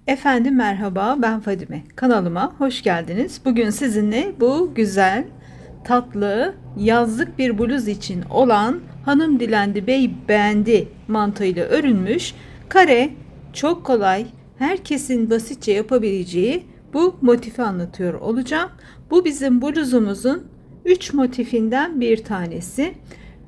Efendim merhaba, ben Fadime. Kanalıma hoş geldiniz. Bugün sizinle bu güzel, tatlı, yazlık bir bluz için olan hanım dilendi bey beğendi mantığıyla örülmüş kare, çok kolay, herkesin basitçe yapabileceği bu motifi anlatıyor olacağım. Bu bizim bluzumuzun 3 motifinden bir tanesi.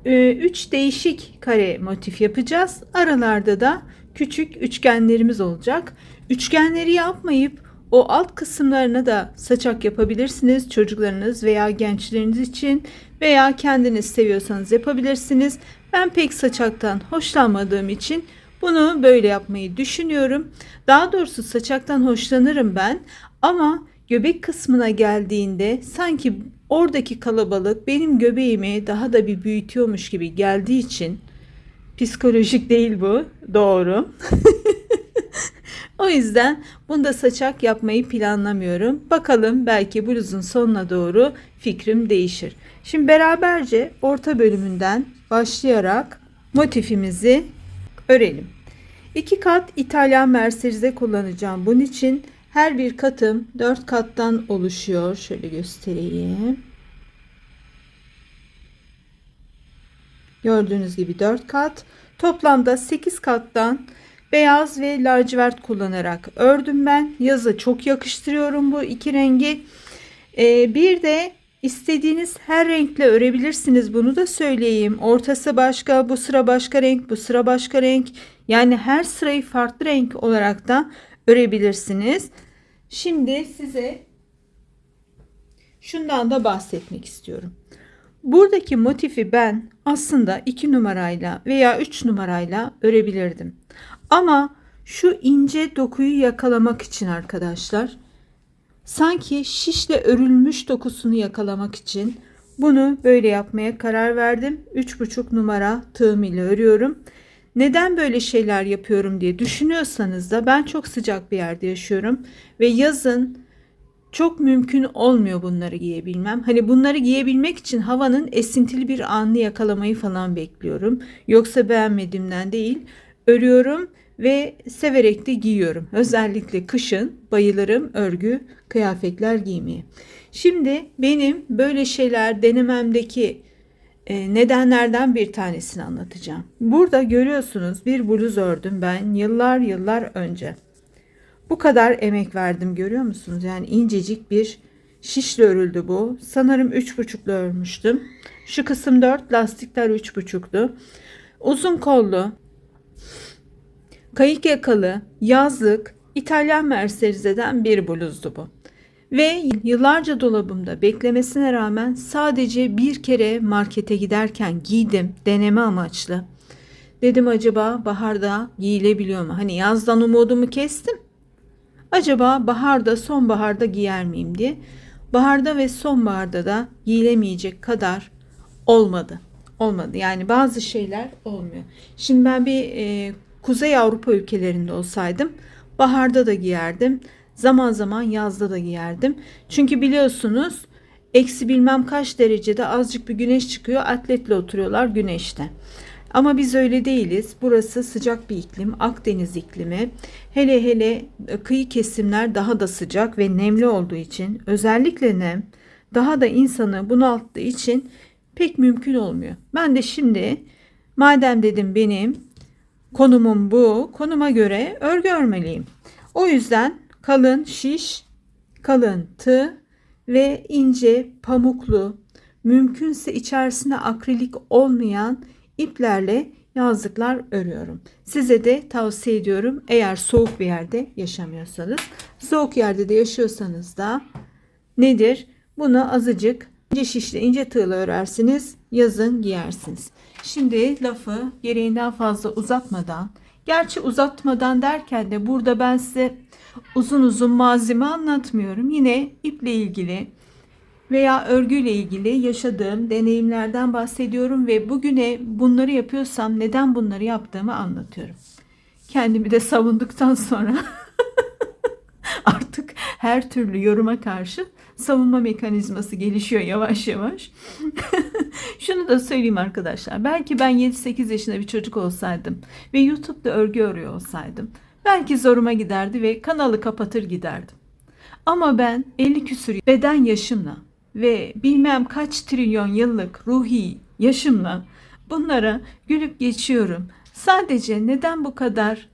3 değişik kare motif yapacağız. Aralarda da küçük üçgenlerimiz olacak. Üçgenleri yapmayıp o alt kısımlarına da saçak yapabilirsiniz. Çocuklarınız veya gençleriniz için veya kendiniz seviyorsanız yapabilirsiniz. Ben pek saçaktan hoşlanmadığım için bunu böyle yapmayı düşünüyorum. Daha doğrusu saçaktan hoşlanırım ben ama göbek kısmına geldiğinde sanki oradaki kalabalık benim göbeğimi daha da bir büyütüyormuş gibi geldiği için psikolojik değil bu, doğru. O yüzden bunda saçak yapmayı planlamıyorum. Bakalım belki bluzun sonuna doğru fikrim değişir. Şimdi beraberce orta bölümünden başlayarak motifimizi örelim. 2 kat İtalyan merserize kullanacağım. Bunun için her bir katım 4 kattan oluşuyor. Şöyle göstereyim. Gördüğünüz gibi 4 kat. Toplamda 8 kattan beyaz ve lacivert kullanarak ördüm ben. Yazı çok yakıştırıyorum bu iki rengi. Bir de istediğiniz her renkle örebilirsiniz. Bunu da söyleyeyim. Ortası başka, bu sıra başka renk, bu sıra başka renk. Yani her sırayı farklı renk olarak da örebilirsiniz. Şimdi size şundan da bahsetmek istiyorum. Buradaki motifi ben aslında 2 numarayla veya 3 numarayla örebilirdim. Ama şu ince dokuyu yakalamak için arkadaşlar, sanki şişle örülmüş dokusunu yakalamak için bunu böyle yapmaya karar verdim. 3,5 numara tığım ile örüyorum. Neden böyle şeyler yapıyorum diye düşünüyorsanız da ben çok sıcak bir yerde yaşıyorum ve yazın çok mümkün olmuyor bunları giyebilmem. Hani bunları giyebilmek için havanın esintili bir anını yakalamayı falan bekliyorum. Yoksa beğenmediğimden değil, örüyorum ve severek de giyiyorum. Özellikle kışın bayılırım örgü kıyafetler giymeye. Şimdi benim böyle şeyler denememdeki nedenlerden bir tanesini anlatacağım. Burada görüyorsunuz bir bluz ördüm ben yıllar önce. Bu kadar emek verdim, görüyor musunuz? Yani incecik bir şişle örüldü bu. Sanırım 3,5'la örmüştüm. Şu kısım 4, lastikler 3,5'tu. Uzun kollu, kayık yakalı, yazlık, İtalyan merserize'den bir bluzdu bu. Ve yıllarca dolabımda beklemesine rağmen sadece bir kere markete giderken giydim, deneme amaçlı. Dedim acaba baharda giyilebiliyor mu? Hani yazdan umudumu kestim. Acaba baharda, sonbaharda giyer miyim diye. Baharda ve sonbaharda da giyilemeyecek kadar olmadı. Olmadı. Yani bazı şeyler olmuyor. Şimdi ben bir Kuzey Avrupa ülkelerinde olsaydım baharda da giyerdim. Zaman zaman yazda da giyerdim. Çünkü biliyorsunuz eksi bilmem kaç derecede azıcık bir güneş çıkıyor. Atletle oturuyorlar güneşte. Ama biz öyle değiliz. Burası sıcak bir iklim, Akdeniz iklimi. Hele hele kıyı kesimler daha da sıcak ve nemli olduğu için, özellikle nem daha da insanı bunalttığı için pek mümkün olmuyor. Ben de şimdi madem dedim benim konumum bu, konuma göre örgü örmeliyim. O yüzden kalın şiş, kalın tığ ve ince pamuklu, mümkünse içerisine akrilik olmayan iplerle yazlıklar örüyorum. Size de tavsiye ediyorum, eğer soğuk bir yerde yaşamıyorsanız. Soğuk yerde de yaşıyorsanız da nedir? Bunu azıcık ince şişle, ince tığla örersiniz. Yazın giyersiniz. Şimdi lafı gereğinden fazla uzatmadan, gerçi uzatmadan derken de burada ben size uzun uzun malzeme anlatmıyorum. Yine iple ilgili veya örgüyle ilgili yaşadığım deneyimlerden bahsediyorum ve bugüne bunları yapıyorsam neden bunları yaptığımı anlatıyorum. Kendimi de savunduktan sonra artık her türlü yoruma karşı savunma mekanizması gelişiyor yavaş yavaş. Şunu da söyleyeyim arkadaşlar. Belki ben 7-8 yaşında bir çocuk olsaydım ve YouTube'da örgü örüyor olsaydım, Belki zoruma giderdi ve kanalı kapatır giderdim. Ama ben 50 küsur beden yaşımla ve bilmem kaç trilyon yıllık ruhi yaşımla bunlara gülüp geçiyorum. Sadece neden bu kadar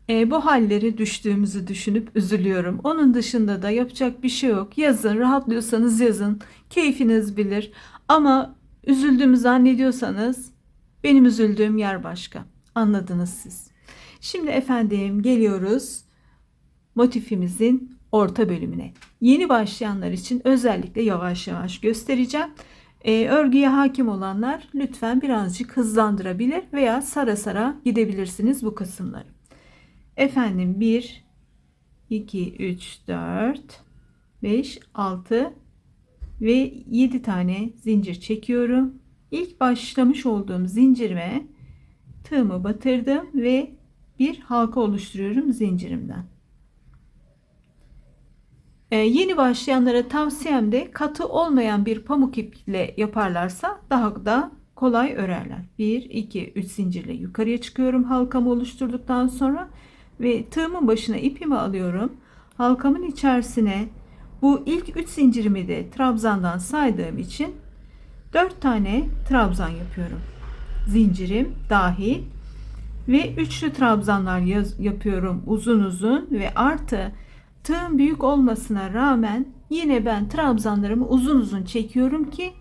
bu halleri düştüğümüzü düşünüp üzülüyorum. Onun dışında da yapacak bir şey yok. Yazın, rahatlıyorsanız yazın. Keyfiniz bilir. Ama üzüldüğümü zannediyorsanız benim üzüldüğüm yer başka. Anladınız siz. Şimdi efendim geliyoruz motifimizin orta bölümüne. Yeni başlayanlar için özellikle yavaş yavaş göstereceğim. Örgüye hakim olanlar lütfen birazcık hızlandırabilir veya sara sara gidebilirsiniz bu kısımları. Efendim 1, 2, 3, 4, 5, 6 ve 7 tane zincir çekiyorum. İlk başlamış olduğum zincirime tığımı batırdım ve bir halka oluşturuyorum zincirimden. Yeni başlayanlara tavsiyem de katı olmayan bir pamuk iple yaparlarsa daha da kolay örerler. 1, 2, 3 zincirle yukarıya çıkıyorum halkamı oluşturduktan sonra ve tığımın başına ipimi alıyorum. Halkamın içerisine bu ilk 3 zincirimi de trabzandan saydığım için 4 tane trabzan yapıyorum. Zincirim dahil ve üçlü trabzanlar yapıyorum uzun uzun ve artı tığım büyük olmasına rağmen yine ben trabzanlarımı uzun uzun çekiyorum ki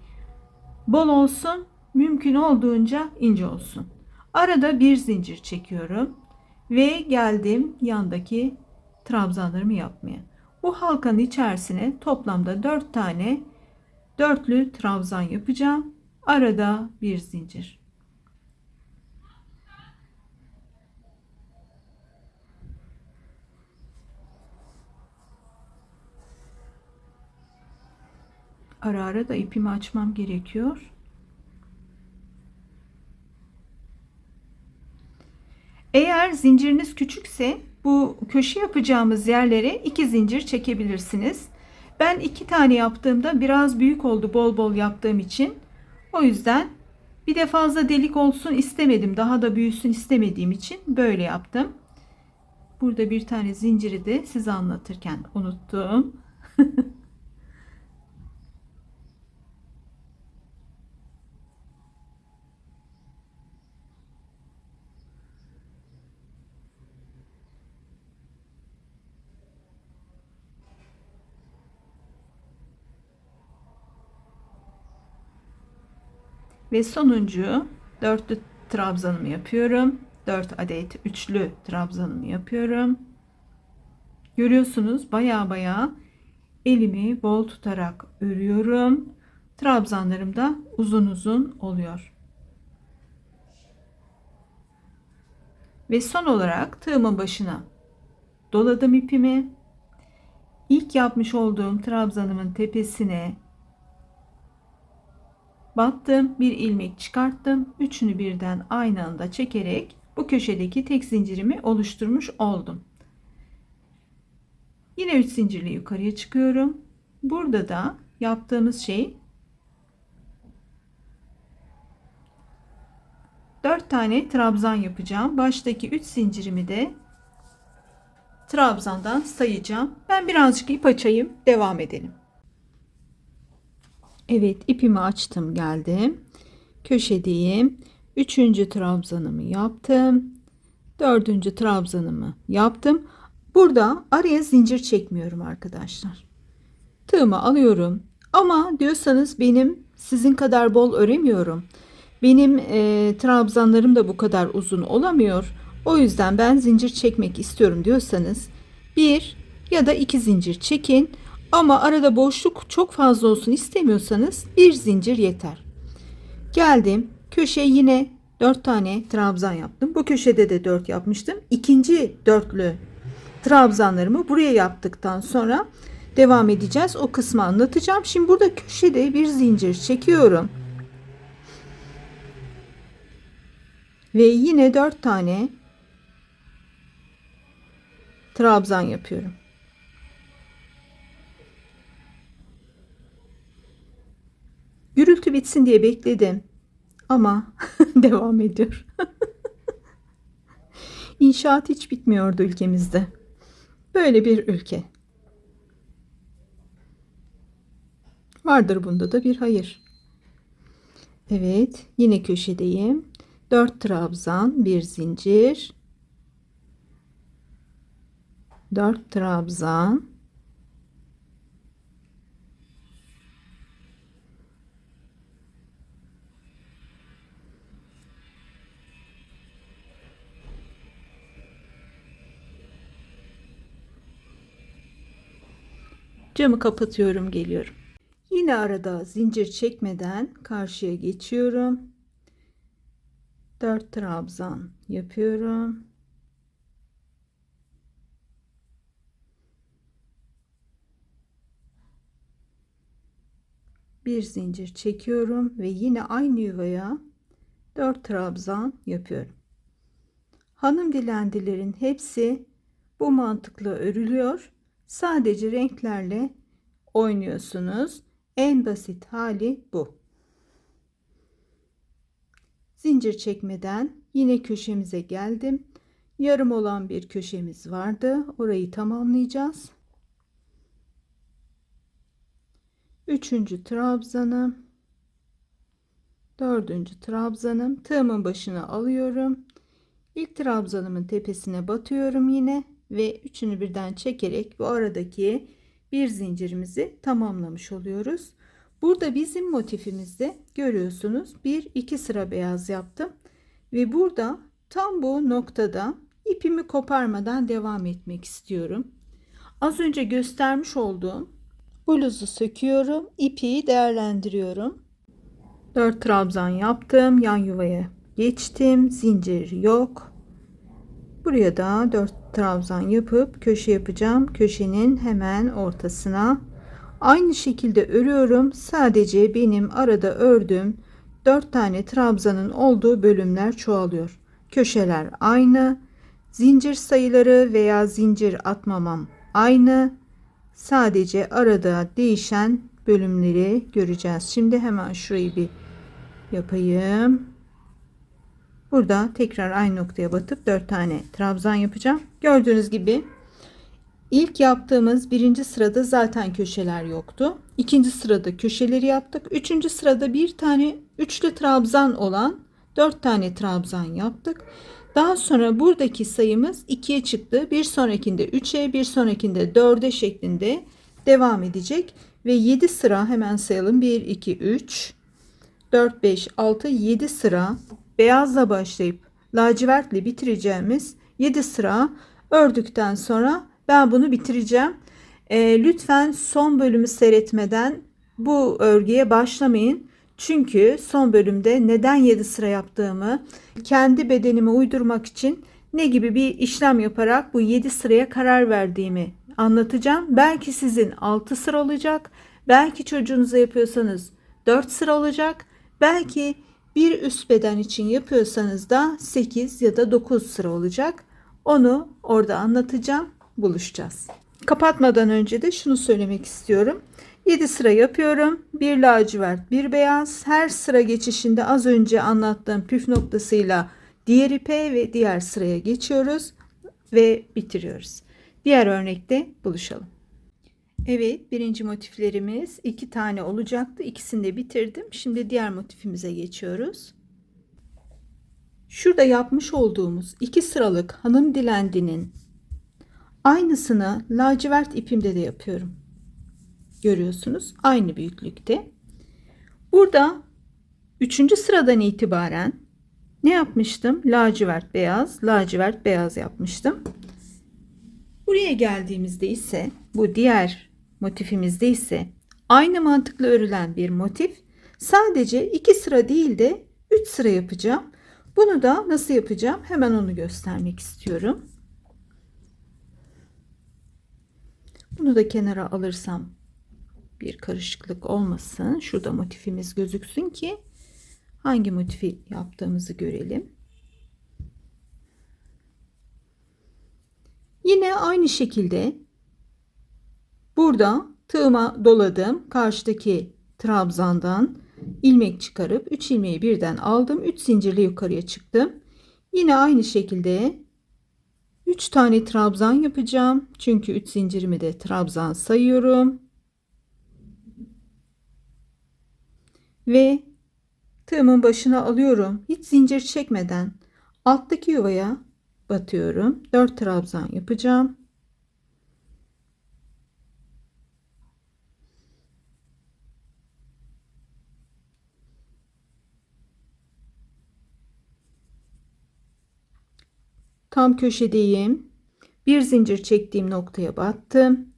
bol olsun, mümkün olduğunca ince olsun. Arada bir zincir çekiyorum ve geldim yandaki trabzanlarımı yapmaya. Bu halkanın içerisine toplamda 4 tane dörtlü trabzan yapacağım. Arada bir zincir. Ara ara da ipimi açmam gerekiyor. Eğer zinciriniz küçükse bu köşe yapacağımız yerlere 2 zincir çekebilirsiniz. Ben 2 tane yaptığımda biraz büyük oldu bol bol yaptığım için. O yüzden bir de fazla delik olsun istemedim. Daha da büyüsün istemediğim için böyle yaptım. Burada bir tane zinciri de size anlatırken unuttum. Ve sonuncu dörtlü trabzanımı yapıyorum. 4 adet üçlü trabzanımı yapıyorum. Görüyorsunuz baya elimi bol tutarak örüyorum. Trabzanlarım da uzun uzun oluyor. Ve son olarak tığımın başına doladım ipimi. İlk yapmış olduğum trabzanımın tepesine battım, bir ilmek çıkarttım. Üçünü birden aynı anda çekerek bu köşedeki tek zincirimi oluşturmuş oldum. Yine 3 zincirle yukarıya çıkıyorum. Burada da yaptığımız şey 4 tane trabzan yapacağım. Baştaki 3 zincirimi de trabzandan sayacağım. Ben birazcık ip açayım, devam edelim. Evet, ipimi açtım, geldim. Köşedeyim. 3. trabzanımı yaptım. 4. trabzanımı yaptım. Burada araya zincir çekmiyorum arkadaşlar. Tığımı alıyorum. Ama diyorsanız benim sizin kadar bol öremiyorum. Benim trabzanlarım da bu kadar uzun olamıyor. O yüzden ben zincir çekmek istiyorum diyorsanız bir ya da 2 zincir çekin. Ama arada boşluk çok fazla olsun istemiyorsanız bir zincir yeter. Geldim. Köşeye yine 4 tane trabzan yaptım. Bu köşede de 4 yapmıştım. İkinci dörtlü trabzanlarımı buraya yaptıktan sonra devam edeceğiz. O kısmı anlatacağım. Şimdi burada köşede bir zincir çekiyorum. Ve yine 4 tane trabzan yapıyorum. Gürültü bitsin diye bekledim. Ama devam ediyor. İnşaat hiç bitmiyordu ülkemizde. Böyle bir ülke. Vardır bunda da bir hayır. Evet, yine köşedeyim. 4 trabzan, bir zincir. 4 trabzan. Camı kapatıyorum, geliyorum. Yine arada zincir çekmeden karşıya geçiyorum. 4 trabzan yapıyorum. Bir zincir çekiyorum ve yine aynı yuvaya 4 trabzan yapıyorum. Hanım dilendilerin hepsi bu mantıkla örülüyor. Sadece renklerle oynuyorsunuz. En basit hali bu. Zincir çekmeden yine köşemize geldim. Yarım olan bir köşemiz vardı. Orayı tamamlayacağız. Üçüncü trabzanım, dördüncü trabzanım, tığımın başına alıyorum. İlk trabzanımın tepesine batıyorum yine ve üçünü birden çekerek bu aradaki bir zincirimizi tamamlamış oluyoruz. Burada bizim motifimizde görüyorsunuz, bir iki sıra beyaz yaptım ve burada tam bu noktada ipimi koparmadan devam etmek istiyorum. Az önce göstermiş olduğum bluzu söküyorum, ipi değerlendiriyorum. 4 trabzan yaptım, yan yuvaya geçtim, zincir yok. Buraya da 4 trabzan yapıp köşe yapacağım. Köşenin hemen ortasına aynı şekilde örüyorum. Sadece benim arada ördüğüm 4 tane trabzanın olduğu bölümler çoğalıyor. Köşeler aynı, zincir sayıları veya zincir atmamam aynı. Sadece arada değişen bölümleri göreceğiz. Şimdi hemen şurayı bir yapayım. Burada tekrar aynı noktaya batıp 4 tane trabzan yapacağım. Gördüğünüz gibi ilk yaptığımız birinci sırada zaten köşeler yoktu. İkinci sırada köşeleri yaptık. Üçüncü sırada bir tane üçlü trabzan olan 4 tane trabzan yaptık. Daha sonra buradaki sayımız 2'ye çıktı. Bir sonrakinde 3'e, bir sonrakinde 4'e şeklinde devam edecek. Ve 7 sıra hemen sayalım. 1, 2, 3, 4, 5, 6, 7 sıra beyazla başlayıp lacivertle bitireceğimiz 7 sıra ördükten sonra ben bunu bitireceğim. Lütfen son bölümü seyretmeden bu örgüye başlamayın. Çünkü son bölümde neden 7 sıra yaptığımı, kendi bedenime uydurmak için ne gibi bir işlem yaparak bu 7 sıraya karar verdiğimi anlatacağım. Belki sizin 6 sıra olacak. Belki çocuğunuza yapıyorsanız 4 sıra olacak. Belki bir üst beden için yapıyorsanız da 8 ya da 9 sıra olacak. Onu orada anlatacağım. Buluşacağız. Kapatmadan önce de şunu söylemek istiyorum. 7 sıra yapıyorum. Bir lacivert, bir beyaz. Her sıra geçişinde az önce anlattığım püf noktasıyla diğer ipe ve diğer sıraya geçiyoruz ve bitiriyoruz. Diğer örnekte buluşalım. Evet, birinci motiflerimiz 2 tane olacaktı. İkisini de bitirdim. Şimdi diğer motifimize geçiyoruz. Şurada yapmış olduğumuz 2 sıralık hanım dilendinin aynısını lacivert ipimde de yapıyorum. Görüyorsunuz, aynı büyüklükte. Burada 3. sıradan itibaren ne yapmıştım? Lacivert beyaz, lacivert beyaz yapmıştım. Buraya geldiğimizde ise bu diğer motifimizde ise aynı mantıkla örülen bir motif. Sadece 2 sıra değil de 3 sıra yapacağım. Bunu da nasıl yapacağım? Hemen onu göstermek istiyorum. Bunu da kenara alırsam bir karışıklık olmasın. Şurada motifimiz gözüksün ki hangi motifi yaptığımızı görelim. Yine aynı şekilde burada tığıma doladım. Karşıdaki trabzandan ilmek çıkarıp 3 ilmeği birden aldım. 3 zincirle yukarıya çıktım. Yine aynı şekilde 3 tane trabzan yapacağım. Çünkü 3 zincirimi de trabzan sayıyorum. Ve tığımın başına alıyorum. Hiç zincir çekmeden alttaki yuvaya batıyorum. 4 trabzan yapacağım. Tam köşedeyim. Bir zincir çektiğim noktaya battım.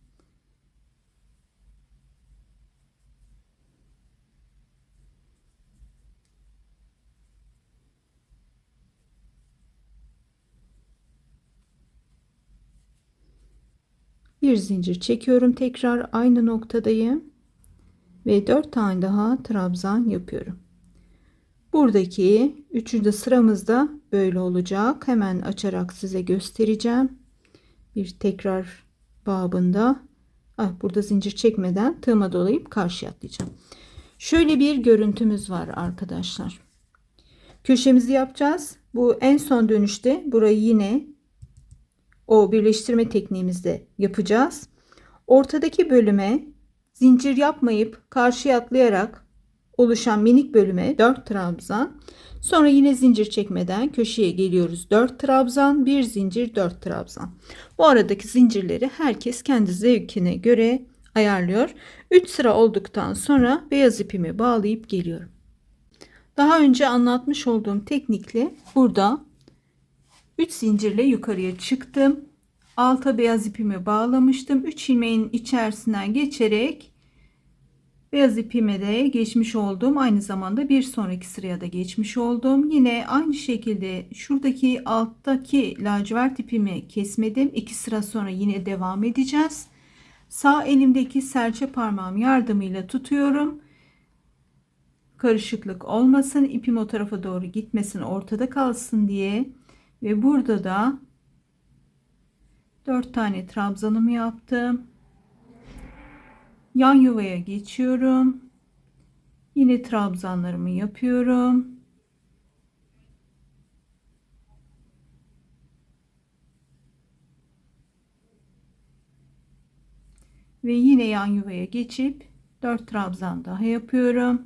Bir zincir çekiyorum, tekrar aynı noktadayım ve 4 tane daha trabzan yapıyorum. Buradaki 3. sıramızda böyle olacak. Hemen açarak size göstereceğim. Bir tekrar babında. Burada zincir çekmeden tığıma dolayıp karşıya atlayacağım. Şöyle bir görüntümüz var arkadaşlar. Köşemizi yapacağız. Bu en son dönüşte burayı yine o birleştirme tekniğimizde yapacağız. Ortadaki bölüme zincir yapmayıp karşıya atlayarak oluşan minik bölüme 4 trabzan, sonra yine zincir çekmeden köşeye geliyoruz. 4 trabzan, bir zincir, 4 trabzan. Bu aradaki zincirleri herkes kendi zevkine göre ayarlıyor. 3 sıra olduktan sonra beyaz ipimi bağlayıp geliyorum. Daha önce anlatmış olduğum teknikle burada 3 zincirle yukarıya çıktım. Alta beyaz ipimi bağlamıştım. 3 ilmeğin içerisinden geçerek beyaz ipime de geçmiş oldum. Aynı zamanda bir sonraki sıraya da geçmiş oldum. Yine aynı şekilde şuradaki alttaki lacivert ipimi kesmedim. 2 sıra sonra yine devam edeceğiz. Sağ elimdeki serçe parmağım yardımıyla tutuyorum. Karışıklık olmasın, ipim o tarafa doğru gitmesin, ortada kalsın diye. Ve burada da 4 tane trabzanımı yaptım. Yan yuvaya geçiyorum. Yine trabzanlarımı yapıyorum. Ve yine yan yuvaya geçip 4 trabzan daha yapıyorum.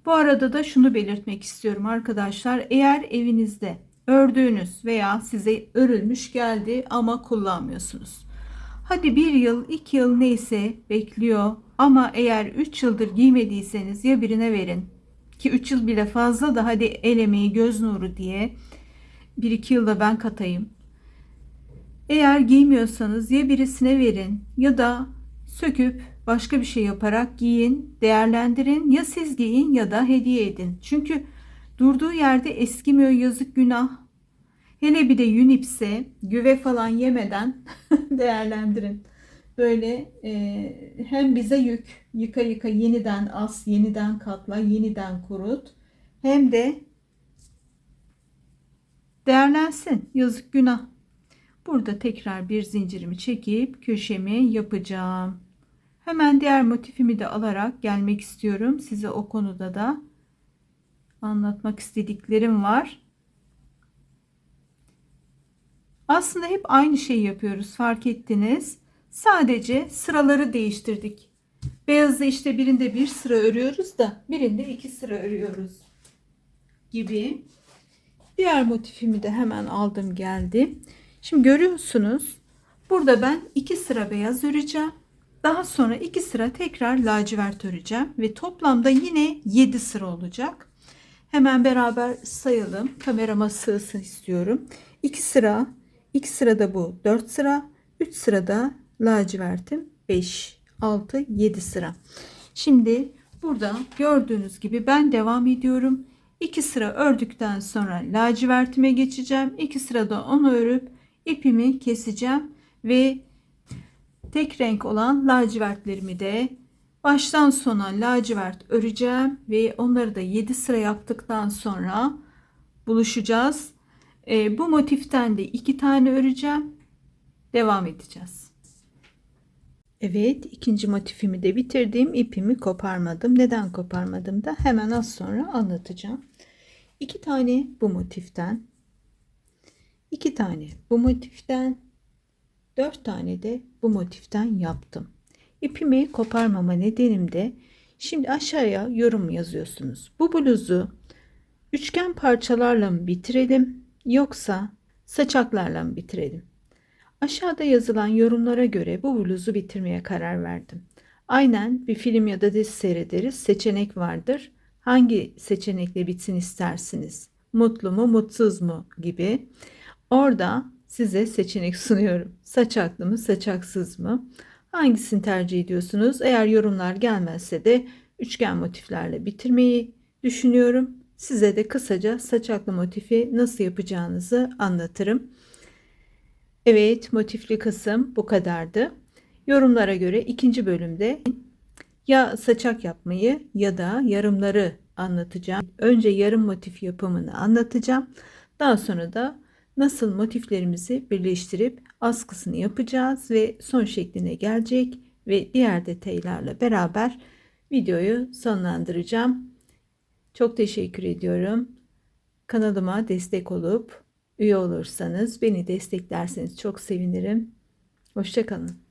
Bu arada da şunu belirtmek istiyorum arkadaşlar. Eğer evinizde ördüğünüz veya size örülmüş geldi ama kullanmıyorsunuz. Hadi 1 yıl, 2 yıl neyse bekliyor ama eğer 3 yıldır giymediyseniz ya birine verin ki 3 yıl bile fazla da hadi el emeği göz nuru diye 1-2 yılda ben katayım. Eğer giymiyorsanız ya birisine verin ya da söküp başka bir şey yaparak giyin, değerlendirin, ya siz giyin ya da hediye edin. Çünkü durduğu yerde eskimiyor, yazık günah. Hele bir de yün ipse güve falan yemeden değerlendirin. Böyle hem bize yük, yıka yıka yeniden as, yeniden katla, yeniden kurut. Hem de değerlensin, yazık günah. Burada tekrar bir zincirimi çekip köşemi yapacağım. Hemen diğer motifimi de alarak gelmek istiyorum. Size o konuda da anlatmak istediklerim var. Aslında hep aynı şeyi yapıyoruz, fark ettiniz. Sadece sıraları değiştirdik. Beyazda işte birinde bir sıra örüyoruz da birinde 2 sıra örüyoruz gibi. Diğer motifimi de hemen aldım geldim. Şimdi görüyorsunuz. Burada ben 2 sıra beyaz öreceğim. Daha sonra 2 sıra tekrar lacivert öreceğim ve toplamda yine 7 sıra olacak. Hemen beraber sayalım. Kamerama sığsın istiyorum. 2 sıra, 2 sırada bu 4 sıra, 3 sırada lacivertim 5, 6, 7 sıra. Şimdi burada gördüğünüz gibi ben devam ediyorum. 2 sıra ördükten sonra lacivertime geçeceğim. 2 sırada onu örüp ipimi keseceğim ve tek renk olan lacivertlerimi de baştan sona lacivert öreceğim ve onları da 7 sıra yaptıktan sonra buluşacağız. Bu motiften de 2 tane öreceğim. Devam edeceğiz. Evet, ikinci motifimi de bitirdim. İpimi koparmadım. Neden koparmadım da hemen az sonra anlatacağım. 2 tane bu motiften, 2 tane bu motiften, 4 tane de bu motiften yaptım. İpimi koparmama nedenim de şimdi aşağıya yorum yazıyorsunuz. Bu bluzu üçgen parçalarla mı bitirelim yoksa saçaklarla mı bitirelim? Aşağıda yazılan yorumlara göre bu bluzu bitirmeye karar verdim. Aynen bir film ya da dizi seyrederiz. Seçenek vardır. Hangi seçenekle bitsin istersiniz? Mutlu mu, mutsuz mu gibi. Orada size seçenek sunuyorum. Saçaklı mı, saçaksız mı? Hangisini tercih ediyorsunuz? Eğer yorumlar gelmezse de üçgen motiflerle bitirmeyi düşünüyorum. Size de kısaca saçaklı motifi nasıl yapacağınızı anlatırım. Evet, motifli kısım bu kadardı. Yorumlara göre ikinci bölümde ya saçak yapmayı ya da yarımları anlatacağım. Önce yarım motif yapımını anlatacağım. Daha sonra da nasıl motiflerimizi birleştirip askısını yapacağız ve son şekline gelecek ve diğer detaylarla beraber videoyu sonlandıracağım. Çok teşekkür ediyorum. Kanalıma destek olup üye olursanız, beni desteklerseniz çok sevinirim. Hoşça kalın.